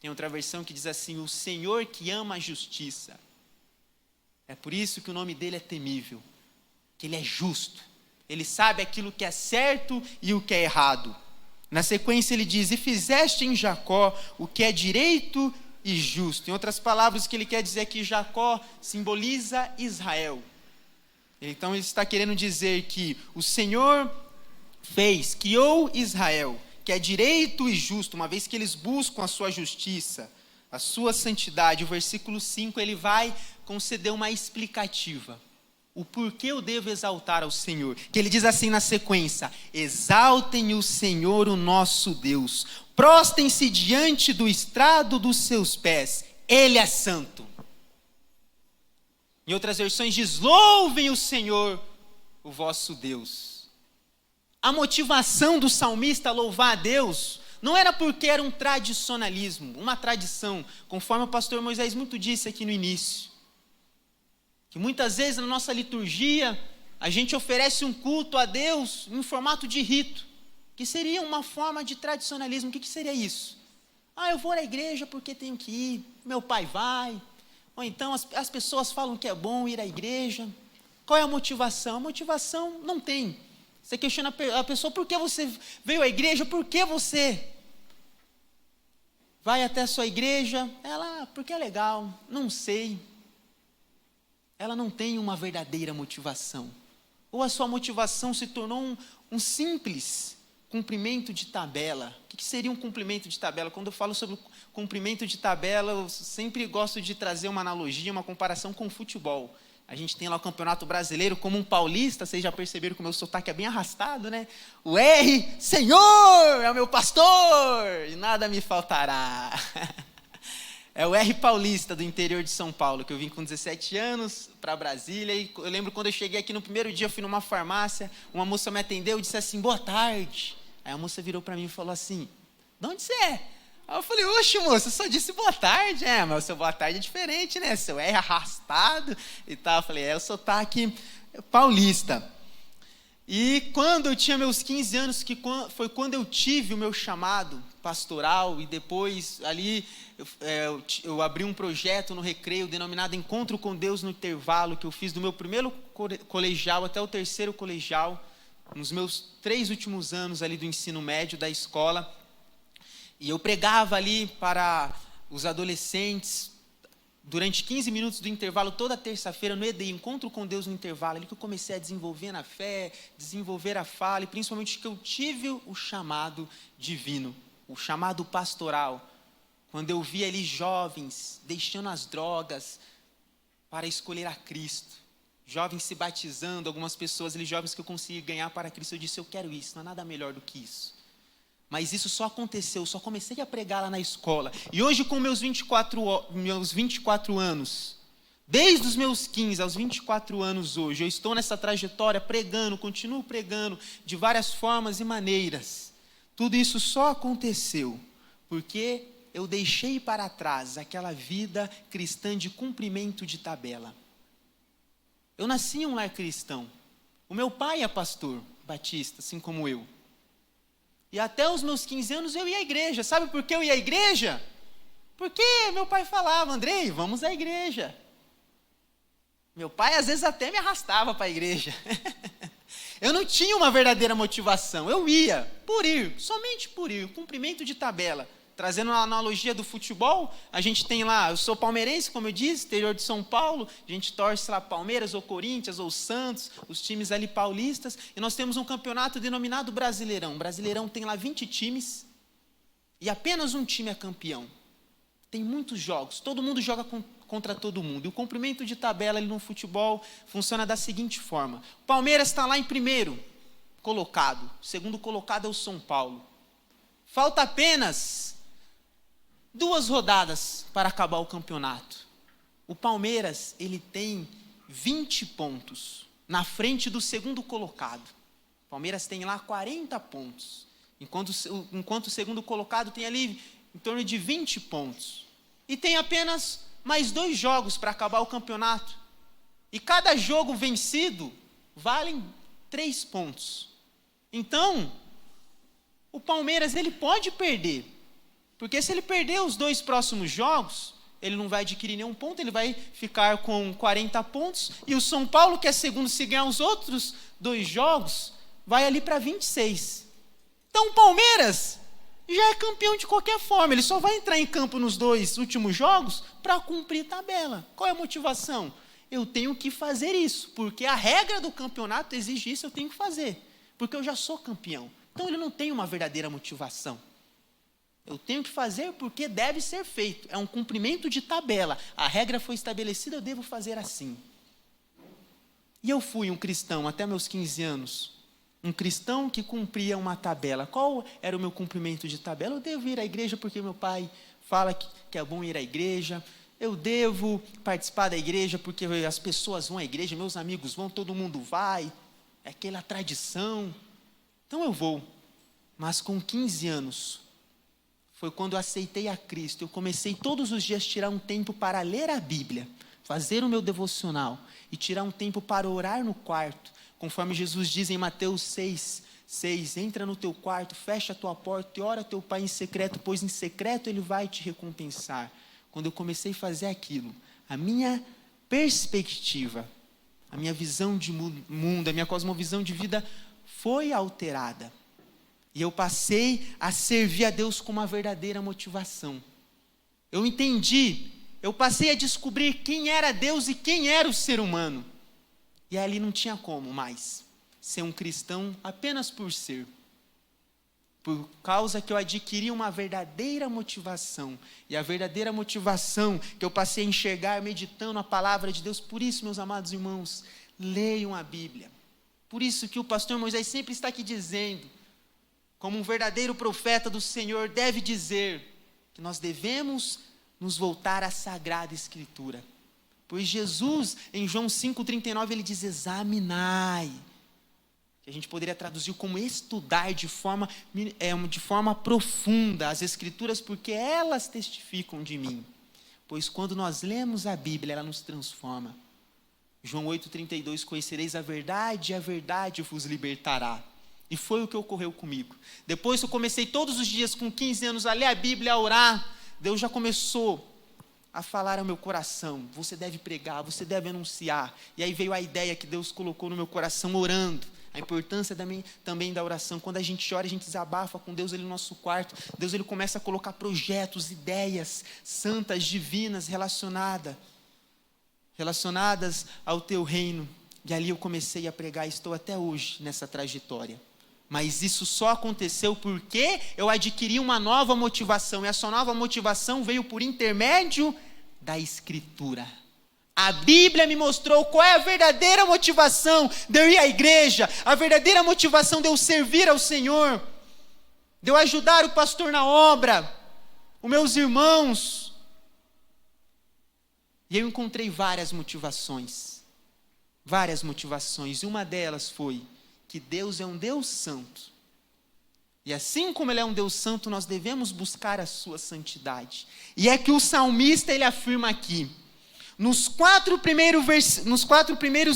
Tem outra versão que diz assim: o Senhor que ama a justiça. É por isso que o nome dele é temível, que ele é justo, ele sabe aquilo que é certo e o que é errado. Na sequência ele diz: e fizeste em Jacó o que é direito e justo. Em outras palavras, o que ele quer dizer é que Jacó simboliza Israel. Então ele está querendo dizer que o Senhor criou Israel, que é direito e justo, uma vez que eles buscam a sua justiça, a sua santidade. O versículo 5 ele vai conceder uma explicativa. O porquê eu devo exaltar ao Senhor. Que ele diz assim na sequência: exaltem o Senhor, o nosso Deus. Prostem-se diante do estrado dos seus pés. Ele é santo. Em outras versões diz: louvem o Senhor, o vosso Deus. A motivação do salmista a louvar a Deus não era porque era um tradicionalismo, uma tradição, conforme o pastor Moisés muito disse aqui no início. Que muitas vezes na nossa liturgia, a gente oferece um culto a Deus em formato de rito, que seria uma forma de tradicionalismo. O que seria isso? Eu vou na igreja porque tenho que ir, meu pai vai, ou então as pessoas falam que é bom ir à igreja. Qual é a motivação? A motivação não tem. Você questiona a pessoa: por que você veio à igreja? Por que você vai até a sua igreja? Ela: porque é legal, não sei. Ela não tem uma verdadeira motivação. Ou a sua motivação se tornou um simples cumprimento de tabela. O que seria um cumprimento de tabela? Quando eu falo sobre cumprimento de tabela, eu sempre gosto de trazer uma analogia, uma comparação com o futebol. A gente tem lá o Campeonato Brasileiro, como um paulista, vocês já perceberam que o meu sotaque é bem arrastado, né? O R, Senhor, é o meu pastor, e nada me faltará. É o R paulista do interior de São Paulo, que eu vim com 17 anos para Brasília, e eu lembro quando eu cheguei aqui no primeiro dia, eu fui numa farmácia, uma moça me atendeu e disse assim: boa tarde. Aí a moça virou para mim e falou assim: de onde você é? Aí eu falei: oxe, moça, eu só disse boa tarde. Mas o seu boa tarde é diferente, né? Seu R arrastado e tal. Eu falei: é o sotaque paulista. E quando eu tinha meus 15 anos, que foi quando eu tive o meu chamado pastoral, e depois ali eu abri um projeto no Recreio denominado Encontro com Deus no Intervalo, que eu fiz do meu primeiro colegial até o terceiro colegial, nos meus 3 últimos anos ali do ensino médio da escola. E eu pregava ali para os adolescentes durante 15 minutos do intervalo, toda terça-feira, no EDI, Encontro com Deus no Intervalo, ali que eu comecei a desenvolver na fé, desenvolver a fala, e principalmente que eu tive o chamado divino, o chamado pastoral, quando eu vi ali jovens deixando as drogas para escolher a Cristo, jovens se batizando, algumas pessoas ali, jovens que eu consegui ganhar para Cristo. Eu disse: eu quero isso, não há nada melhor do que isso. Mas isso só aconteceu, só comecei a pregar lá na escola. E hoje, com meus 24 anos, desde os meus 15 aos 24 anos hoje, eu estou nessa trajetória pregando, continuo pregando de várias formas e maneiras. Tudo isso só aconteceu porque eu deixei para trás aquela vida cristã de cumprimento de tabela. Eu nasci em um lar cristão. O meu pai é pastor batista, assim como eu. E até os meus 15 anos eu ia à igreja. Sabe por que eu ia à igreja? Porque meu pai falava: Andrei, vamos à igreja. Meu pai às vezes até me arrastava para a igreja. Eu não tinha uma verdadeira motivação. Eu ia por ir, somente por ir, cumprimento de tabela. trazendo uma analogia do futebol, a gente tem lá, eu sou palmeirense, como eu disse, interior de São Paulo, a gente torce lá Palmeiras ou Corinthians ou Santos, os times ali paulistas, e nós temos um campeonato denominado Brasileirão. O Brasileirão tem lá 20 times e apenas um time é campeão. Tem muitos jogos, todo mundo joga contra todo mundo. E o comprimento de tabela ali no futebol funciona da seguinte forma. O Palmeiras está lá em primeiro colocado, o segundo colocado é o São Paulo. Falta apenas 2 rodadas para acabar o campeonato. O Palmeiras, ele tem 20 pontos na frente do segundo colocado. O Palmeiras tem lá 40 pontos, enquanto o segundo colocado tem ali em torno de 20 pontos. E tem apenas mais 2 jogos para acabar o campeonato. E cada jogo vencido vale 3 pontos. Então, o Palmeiras ele pode perder. Porque se ele perder os 2 próximos jogos, ele não vai adquirir nenhum ponto, ele vai ficar com 40 pontos. E o São Paulo, que é segundo, se ganhar os outros 2 jogos, vai ali para 26. Então o Palmeiras já é campeão de qualquer forma, ele só vai entrar em campo nos 2 últimos jogos para cumprir tabela. Qual é a motivação? Eu tenho que fazer isso, porque a regra do campeonato exige isso, eu tenho que fazer, porque eu já sou campeão. Então ele não tem uma verdadeira motivação. Eu tenho que fazer porque deve ser feito, é um cumprimento de tabela. A regra foi estabelecida, eu devo fazer assim. E eu fui um cristão até meus 15 anos, um cristão que cumpria uma tabela. Qual era o meu cumprimento de tabela? Eu devo ir à igreja porque meu pai fala que é bom ir à igreja. Eu devo participar da igreja porque as pessoas vão à igreja, meus amigos vão, todo mundo vai. É aquela tradição. Então eu vou. Mas com 15 anos, foi quando eu aceitei a Cristo. Eu comecei todos os dias a tirar um tempo para ler a Bíblia, fazer o meu devocional e tirar um tempo para orar no quarto. Conforme Jesus diz em Mateus 6, entra no teu quarto, fecha a tua porta e ora a teu pai em secreto, pois em secreto ele vai te recompensar. Quando eu comecei a fazer aquilo, a minha perspectiva, a minha visão de mundo, a minha cosmovisão de vida foi alterada. E eu passei a servir a Deus com uma verdadeira motivação. Eu entendi, eu passei a descobrir quem era Deus e quem era o ser humano. E ali não tinha como mais ser um cristão apenas por ser. Por causa que eu adquiri uma verdadeira motivação. E a verdadeira motivação que eu passei a enxergar meditando a palavra de Deus. Por isso, meus amados irmãos, leiam a Bíblia. Por isso que o pastor Moisés sempre está aqui dizendo, como um verdadeiro profeta do Senhor deve dizer, que nós devemos nos voltar à Sagrada Escritura. Pois Jesus, em João 5,39, ele diz, examinai. Que a gente poderia traduzir como estudar de forma profunda as Escrituras, porque elas testificam de mim. Pois quando nós lemos a Bíblia, ela nos transforma. João 8,32, conhecereis a verdade vos libertará. E foi o que ocorreu comigo. Depois que eu comecei todos os dias, com 15 anos, a ler a Bíblia, a orar, Deus já começou a falar ao meu coração, você deve pregar, você deve anunciar. E aí veio a ideia que Deus colocou no meu coração, orando. A importância também da oração. Quando a gente ora, a gente desabafa com Deus ali no nosso quarto. Deus ele começa a colocar projetos, ideias santas, divinas, relacionadas ao teu reino. E ali eu comecei a pregar, estou até hoje nessa trajetória. Mas isso só aconteceu porque eu adquiri uma nova motivação. E essa nova motivação veio por intermédio da Escritura. A Bíblia me mostrou qual é a verdadeira motivação de eu ir à igreja. A verdadeira motivação de eu servir ao Senhor. De eu ajudar o pastor na obra. Os meus irmãos. E eu encontrei várias motivações. Várias motivações. E uma delas foi que Deus é um Deus santo. E assim como Ele é um Deus santo, nós devemos buscar a sua santidade. E é que o salmista, ele afirma aqui, nos 4 primeiros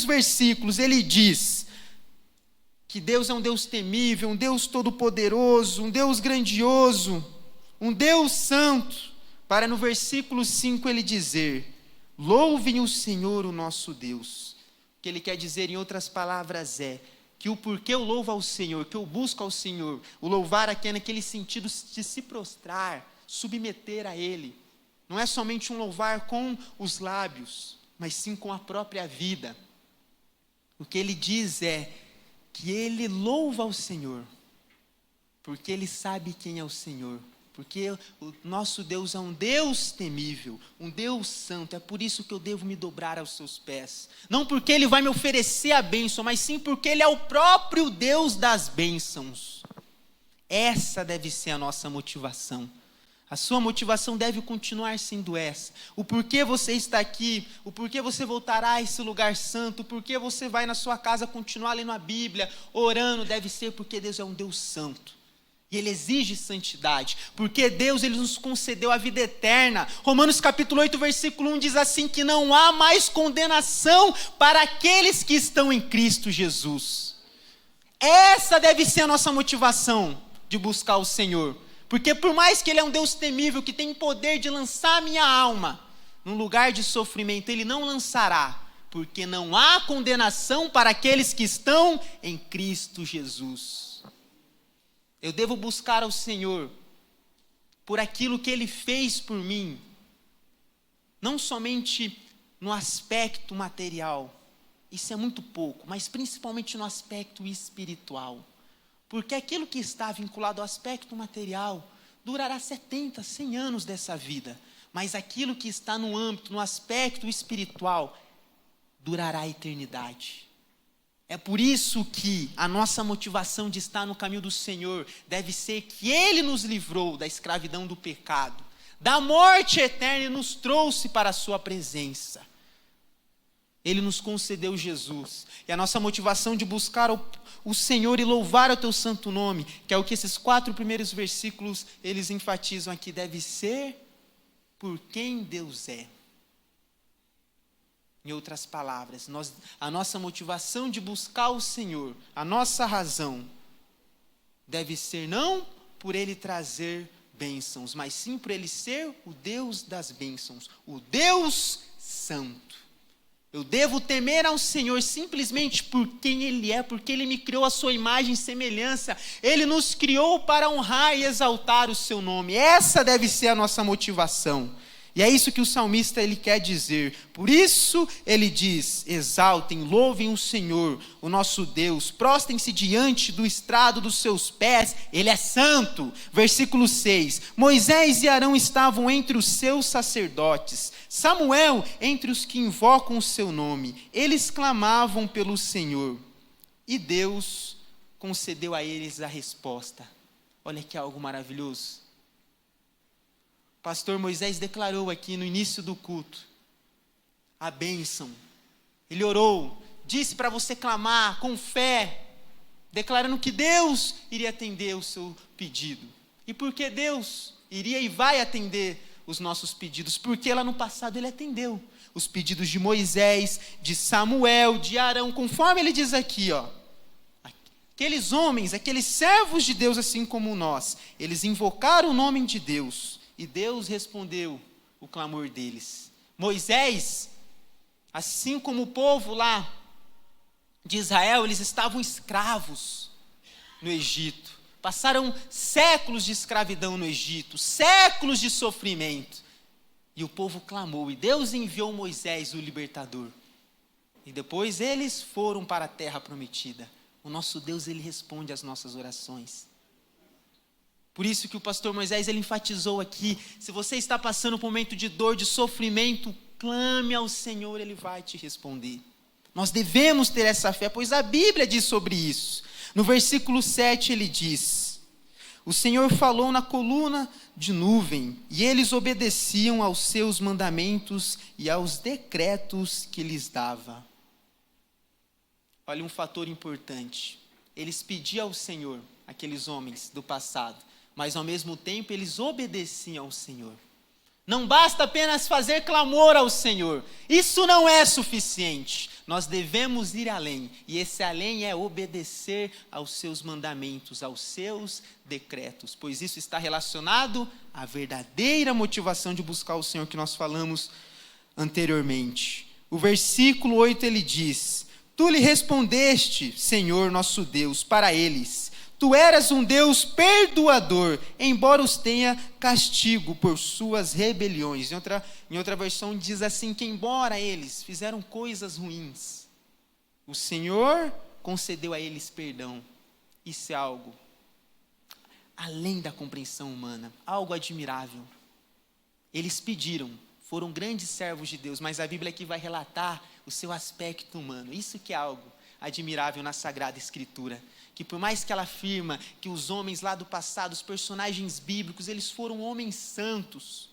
versículos, ele diz que Deus é um Deus temível, um Deus todo-poderoso, um Deus grandioso, um Deus santo, para no versículo 5 ele dizer, louvem o Senhor, o nosso Deus. O que ele quer dizer, em outras palavras, é que o porquê eu louvo ao Senhor, que eu busco ao Senhor, o louvar aqui é naquele sentido de se prostrar, submeter a Ele. Não é somente um louvar com os lábios, mas sim com a própria vida. O que ele diz é que ele louva ao Senhor, porque ele sabe quem é o Senhor. Porque o nosso Deus é um Deus temível, um Deus santo. É por isso que eu devo me dobrar aos seus pés. Não porque Ele vai me oferecer a bênção, mas sim porque Ele é o próprio Deus das bênçãos. Essa deve ser a nossa motivação. A sua motivação deve continuar sendo essa. O porquê você está aqui, o porquê você voltará a esse lugar santo, o porquê você vai na sua casa continuar lendo a Bíblia, orando, deve ser porque Deus é um Deus santo. E Ele exige santidade, porque Deus Ele nos concedeu a vida eterna. Romanos capítulo 8, versículo 1 diz assim, que não há mais condenação para aqueles que estão em Cristo Jesus. Essa deve ser a nossa motivação de buscar o Senhor. Porque por mais que Ele é um Deus temível, que tem poder de lançar a minha alma num lugar de sofrimento, Ele não lançará, porque não há condenação para aqueles que estão em Cristo Jesus. Eu devo buscar ao Senhor por aquilo que Ele fez por mim, não somente no aspecto material, isso é muito pouco, mas principalmente no aspecto espiritual. Porque aquilo que está vinculado ao aspecto material durará 70, 100 anos dessa vida, mas aquilo que está no âmbito, no aspecto espiritual, durará a eternidade. É por isso que a nossa motivação de estar no caminho do Senhor deve ser que Ele nos livrou da escravidão do pecado, da morte eterna e nos trouxe para a sua presença. Ele nos concedeu Jesus. E a nossa motivação de buscar o Senhor e louvar o teu santo nome, que é o que esses 4 primeiros versículos eles enfatizam aqui, deve ser por quem Deus é. Em outras palavras, a nossa motivação de buscar o Senhor, a nossa razão, deve ser não por Ele trazer bênçãos, mas sim por Ele ser o Deus das bênçãos, o Deus santo. Eu devo temer ao Senhor simplesmente por quem Ele é, porque Ele me criou a sua imagem e semelhança. Ele nos criou para honrar e exaltar o seu nome. Essa deve ser a nossa motivação. E é isso que o salmista ele quer dizer. Por isso ele diz, exaltem, louvem o Senhor, o nosso Deus, prostrem-se diante do estrado dos seus pés, Ele é santo. Versículo 6, Moisés e Arão estavam entre os seus sacerdotes, Samuel entre os que invocam o seu nome. Eles clamavam pelo Senhor, e Deus concedeu a eles a resposta. Olha que algo maravilhoso. Pastor Moisés declarou aqui no início do culto a bênção. Ele orou, disse para você clamar com fé, declarando que Deus iria atender o seu pedido. E por que Deus iria e vai atender os nossos pedidos? Porque lá no passado Ele atendeu os pedidos de Moisés, de Samuel, de Arão, conforme ele diz aqui, aqueles homens, aqueles servos de Deus, assim como nós, eles invocaram o nome de Deus. E Deus respondeu o clamor deles. Moisés, assim como o povo lá de Israel, eles estavam escravos no Egito. Passaram séculos de escravidão no Egito, séculos de sofrimento. E o povo clamou, e Deus enviou Moisés, o libertador. E depois eles foram para a terra prometida. O nosso Deus, Ele responde às nossas orações. Por isso que o pastor Moisés, ele enfatizou aqui, se você está passando por um momento de dor, de sofrimento, clame ao Senhor, Ele vai te responder. Nós devemos ter essa fé, pois a Bíblia diz sobre isso. No versículo 7 ele diz, o Senhor falou na coluna de nuvem, e eles obedeciam aos seus mandamentos e aos decretos que lhes dava. Olha um fator importante, eles pediam ao Senhor, aqueles homens do passado, mas ao mesmo tempo eles obedeciam ao Senhor. Não basta apenas fazer clamor ao Senhor, isso não é suficiente, nós devemos ir além, e esse além é obedecer aos seus mandamentos, aos seus decretos, pois isso está relacionado à verdadeira motivação de buscar o Senhor que nós falamos anteriormente. O versículo 8 ele diz, tu lhe respondeste, Senhor nosso Deus, para eles, Tu eras um Deus perdoador, embora os tenha castigo por suas rebeliões. Em outra versão diz assim, que embora eles fizeram coisas ruins, o Senhor concedeu a eles perdão. Isso é algo além da compreensão humana, algo admirável. Eles pediram, foram grandes servos de Deus, mas a Bíblia aqui vai relatar o seu aspecto humano. Isso que é algo admirável na Sagrada Escritura. Que por mais que ela afirma que os homens lá do passado, os personagens bíblicos, eles foram homens santos,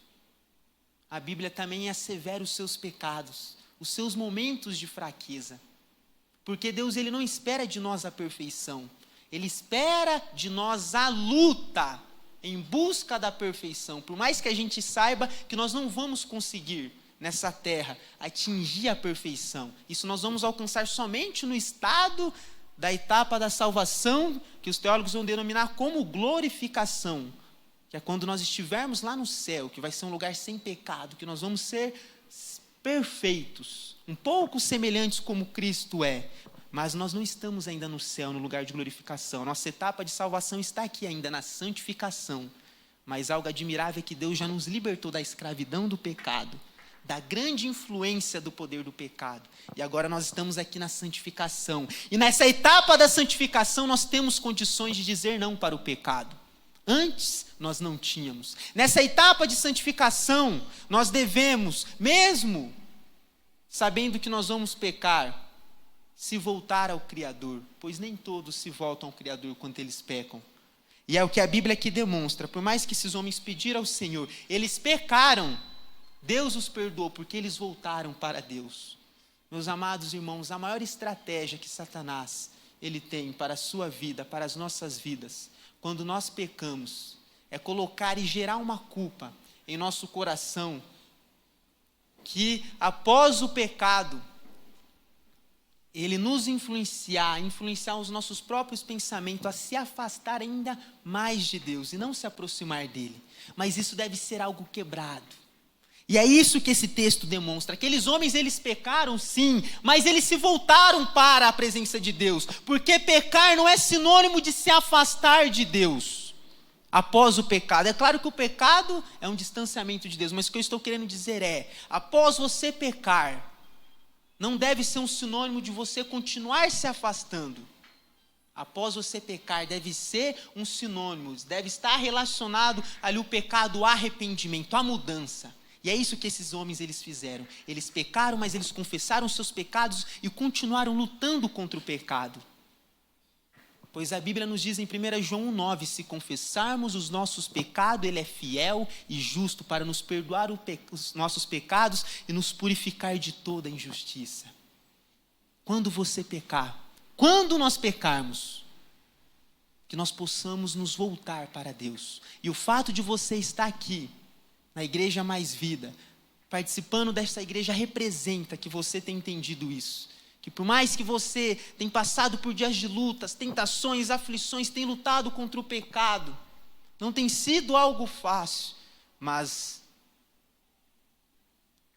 a Bíblia também assevera os seus pecados, os seus momentos de fraqueza. Porque Deus, ele não espera de nós a perfeição, Ele espera de nós a luta em busca da perfeição. Por mais que a gente saiba que nós não vamos conseguir nessa terra atingir a perfeição, isso nós vamos alcançar somente no estado da etapa da salvação, que os teólogos vão denominar como glorificação, que é quando nós estivermos lá no céu, que vai ser um lugar sem pecado, que nós vamos ser perfeitos, um pouco semelhantes como Cristo é. Mas nós não estamos ainda no céu, no lugar de glorificação. Nossa etapa de salvação está aqui ainda, na santificação. Mas algo admirável é que Deus já nos libertou da escravidão do pecado, da grande influência do poder do pecado. E agora nós estamos aqui na santificação. E nessa etapa da santificação nós temos condições de dizer não para o pecado. Antes nós não tínhamos. Nessa etapa de santificação nós devemos, mesmo sabendo que nós vamos pecar, se voltar ao Criador, pois nem todos se voltam ao Criador quando eles pecam. E é o que a Bíblia aqui demonstra. Por mais que esses homens pediram ao Senhor, eles pecaram, Deus os perdoou porque eles voltaram para Deus. Meus amados irmãos, a maior estratégia que Satanás ele tem para a sua vida, para as nossas vidas, quando nós pecamos, é colocar e gerar uma culpa em nosso coração, que após o pecado, ele nos influenciar os nossos próprios pensamentos a se afastar ainda mais de Deus e não se aproximar dele. Mas isso deve ser algo quebrado. E é isso que esse texto demonstra. Aqueles homens, eles pecaram sim, mas eles se voltaram para a presença de Deus. Porque pecar não é sinônimo de se afastar de Deus após o pecado. É claro que o pecado é um distanciamento de Deus, mas o que eu estou querendo dizer é, após você pecar, não deve ser um sinônimo de você continuar se afastando. Após você pecar, deve ser um sinônimo, deve estar relacionado ali o pecado, o arrependimento, a mudança. E é isso que esses homens eles fizeram. Eles pecaram, mas eles confessaram seus pecados e continuaram lutando contra o pecado. Pois a Bíblia nos diz em 1 João 9, se confessarmos os nossos pecados, Ele é fiel e justo para nos perdoar os nossos pecados e nos purificar de toda injustiça. Quando você pecar, quando nós pecarmos, que nós possamos nos voltar para Deus. E o fato de você estar aqui, na Igreja Mais Vida, participando desta igreja, representa que você tem entendido isso. Que por mais que você tenha passado por dias de lutas, tentações, aflições, tenha lutado contra o pecado, não tem sido algo fácil, mas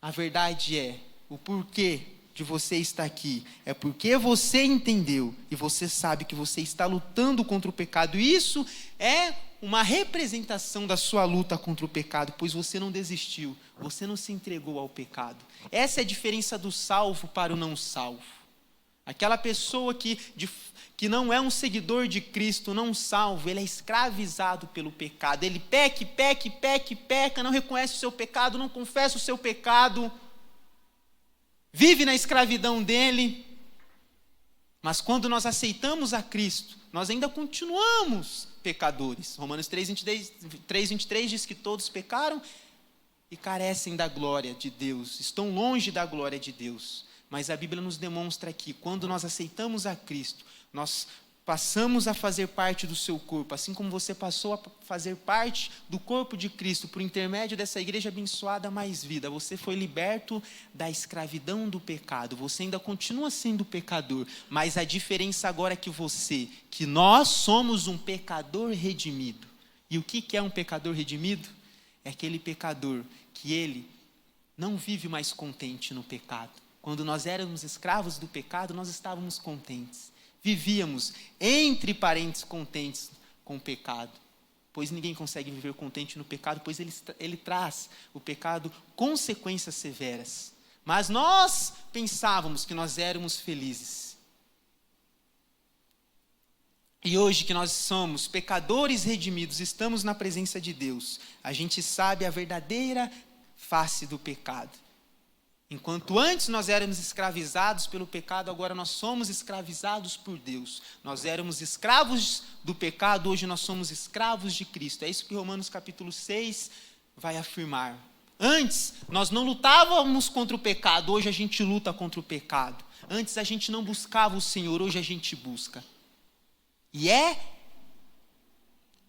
a verdade é, o porquê de você estar aqui, é porque você entendeu e você sabe que você está lutando contra o pecado, e isso é uma representação da sua luta contra o pecado, pois você não desistiu, você não se entregou ao pecado. Essa é a diferença do salvo para o não salvo. Aquela pessoa que não é um seguidor de Cristo, não salvo, ele é escravizado pelo pecado. Ele peca, não reconhece o seu pecado, não confessa o seu pecado, vive na escravidão dele. Mas quando nós aceitamos a Cristo, nós ainda continuamos pecadores. Romanos 3:23 diz que todos pecaram e carecem da glória de Deus, estão longe da glória de Deus. Mas a Bíblia nos demonstra que quando nós aceitamos a Cristo, nós passamos a fazer parte do seu corpo, assim como você passou a fazer parte do corpo de Cristo, por intermédio dessa igreja abençoada Mais Vida. Você foi liberto da escravidão do pecado, você ainda continua sendo pecador, mas a diferença agora é que nós somos um pecador redimido. E o que é um pecador redimido? É aquele pecador que ele não vive mais contente no pecado. Quando nós éramos escravos do pecado, nós estávamos contentes. vivíamos, entre parênteses, contentes com o pecado. Pois ninguém consegue viver contente no pecado, pois ele traz o pecado consequências severas. Mas nós pensávamos que nós éramos felizes. E hoje que nós somos pecadores redimidos, estamos na presença de Deus, a gente sabe a verdadeira face do pecado. Enquanto antes nós éramos escravizados pelo pecado, agora nós somos escravizados por Deus. Nós éramos escravos do pecado, hoje nós somos escravos de Cristo. É isso que Romanos capítulo 6 vai afirmar. Antes, nós não lutávamos contra o pecado, hoje a gente luta contra o pecado. Antes a gente não buscava o Senhor, hoje a gente busca. E é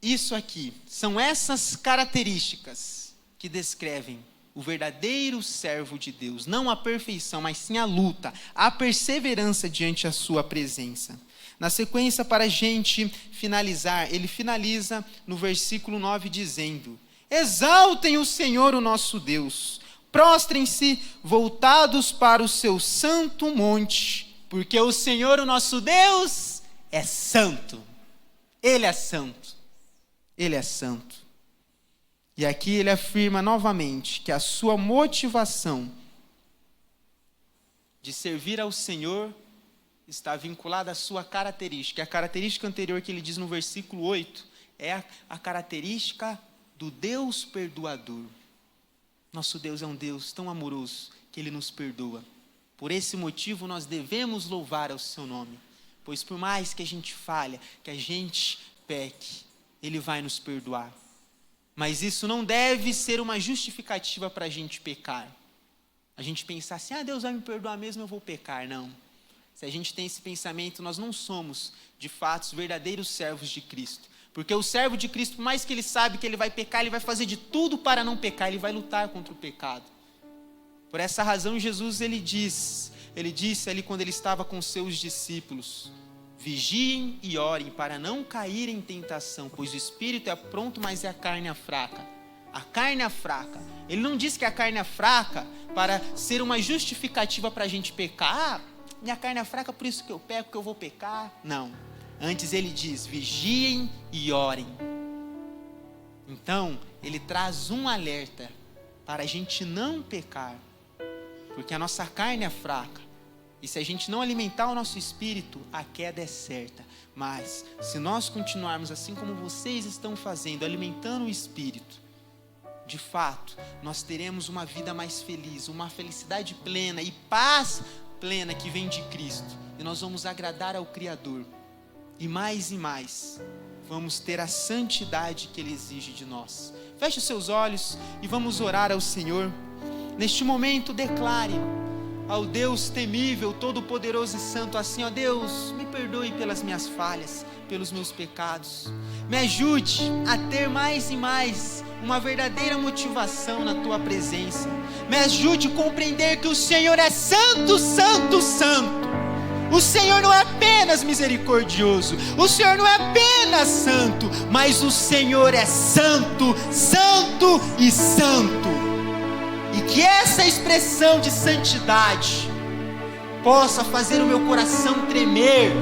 isso aqui, são essas características que descrevem o verdadeiro servo de Deus, não a perfeição, mas sim a luta, a perseverança diante da sua presença. Na sequência, para a gente finalizar, ele finaliza no versículo 9 dizendo: exaltem o Senhor, o nosso Deus, prostrem-se voltados para o seu santo monte, porque o Senhor, o nosso Deus, é santo. Ele é santo. Ele é santo. E aqui ele afirma novamente que a sua motivação de servir ao Senhor está vinculada à sua característica. A característica anterior que ele diz no versículo 8 é a característica do Deus perdoador. Nosso Deus é um Deus tão amoroso que Ele nos perdoa. Por esse motivo nós devemos louvar ao seu nome. Pois por mais que a gente falhe, que a gente peque, Ele vai nos perdoar. Mas isso não deve ser uma justificativa para a gente pecar. A gente pensar assim, Deus vai me perdoar mesmo, eu vou pecar. Não. Se a gente tem esse pensamento, nós não somos, de fato, os verdadeiros servos de Cristo. Porque o servo de Cristo, por mais que ele sabe que ele vai pecar, ele vai fazer de tudo para não pecar, ele vai lutar contra o pecado. Por essa razão, Jesus, ele disse ali quando ele estava com seus discípulos: vigiem e orem para não cair em tentação, pois o espírito é pronto, mas é a carne é fraca. A carne é fraca. Ele não disse que a carne é fraca para ser uma justificativa para a gente pecar. Minha carne é fraca, por isso que eu peco, que eu vou pecar. Não. Antes ele diz, vigiem e orem. Então, ele traz um alerta para a gente não pecar. Porque a nossa carne é fraca. E se a gente não alimentar o nosso espírito, a queda é certa. Mas, se nós continuarmos assim como vocês estão fazendo, alimentando o espírito, de fato, nós teremos uma vida mais feliz, uma felicidade plena e paz plena que vem de Cristo. E nós vamos agradar ao Criador. E mais, vamos ter a santidade que Ele exige de nós. Feche os seus olhos e vamos orar ao Senhor. Neste momento, declare ao Deus temível, todo-poderoso e santo, assim: ó Deus, me perdoe pelas minhas falhas, pelos meus pecados. Me ajude a ter mais e mais uma verdadeira motivação na Tua presença. Me ajude a compreender que o Senhor é santo, santo, santo. O Senhor não é apenas misericordioso, o Senhor não é apenas santo, mas o Senhor é santo, santo e santo. E que essa expressão de santidade possa fazer o meu coração tremer,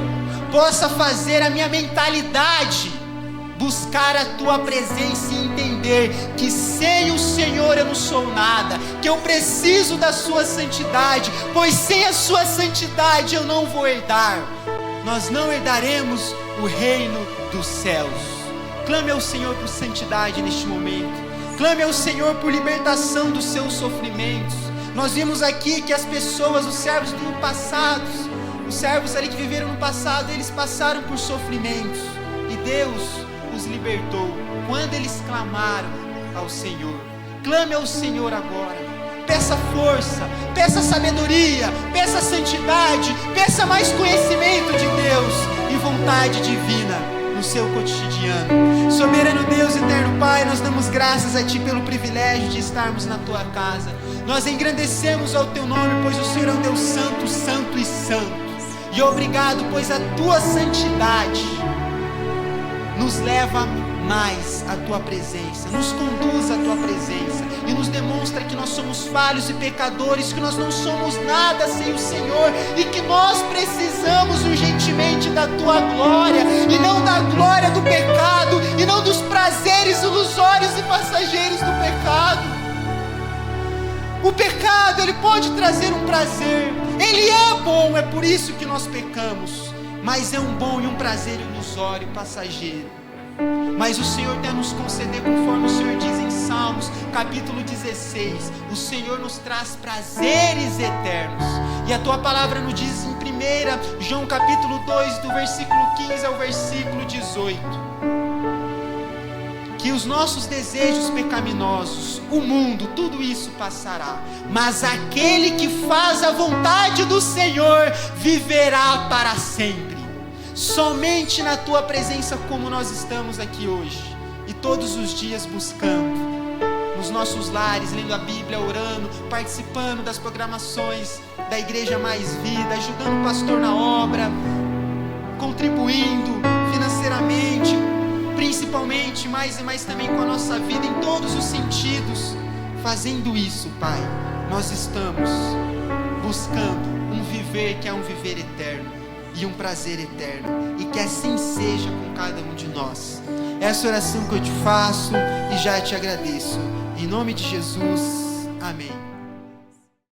possa fazer a minha mentalidade buscar a Tua presença e entender que sem o Senhor eu não sou nada, que eu preciso da Sua santidade, pois sem a Sua santidade eu não vou herdar. Nós não herdaremos o reino dos céus. Clame ao Senhor por santidade neste momento. Clame ao Senhor por libertação dos seus sofrimentos. Nós vimos aqui que as pessoas, os servos do passado, os servos ali que viveram no passado, eles passaram por sofrimentos. E Deus os libertou quando eles clamaram ao Senhor. Clame ao Senhor agora. Peça força, peça sabedoria, peça santidade, peça mais conhecimento de Deus e vontade divina no seu cotidiano. Soberano Deus, eterno Pai, nós damos graças a Ti pelo privilégio de estarmos na Tua casa. Nós engrandecemos ao Teu nome, pois o Senhor é um Deus santo, santo e santo. E obrigado, pois a Tua santidade nos leva mais a Tua presença, nos conduz à Tua presença e nos demonstra que nós somos falhos e pecadores, que nós não somos nada sem o Senhor e que nós precisamos urgentemente da Tua glória e não da glória do pecado e não dos prazeres ilusórios e passageiros do pecado. O pecado, ele pode trazer um prazer, ele é bom, é por isso que nós pecamos, mas é um bom e um prazer ilusório, passageiro. Mas o Senhor quer nos conceder, conforme o Senhor diz em Salmos, capítulo 16, o Senhor nos traz prazeres eternos, e a Tua palavra nos diz em 1 João capítulo 2, do versículo 15 ao versículo 18, que os nossos desejos pecaminosos, o mundo, tudo isso passará, mas aquele que faz a vontade do Senhor viverá para sempre. Somente na Tua presença, como nós estamos aqui hoje e todos os dias buscando, nos nossos lares, lendo a Bíblia, orando, participando das programações da Igreja Mais Vida, ajudando o pastor na obra, contribuindo financeiramente, principalmente, mais e mais também com a nossa vida em todos os sentidos. Fazendo isso, Pai, nós estamos buscando um viver que é um viver eterno e um prazer eterno, e que assim seja com cada um de nós. Essa oração que eu te faço e já te agradeço, em nome de Jesus, amém.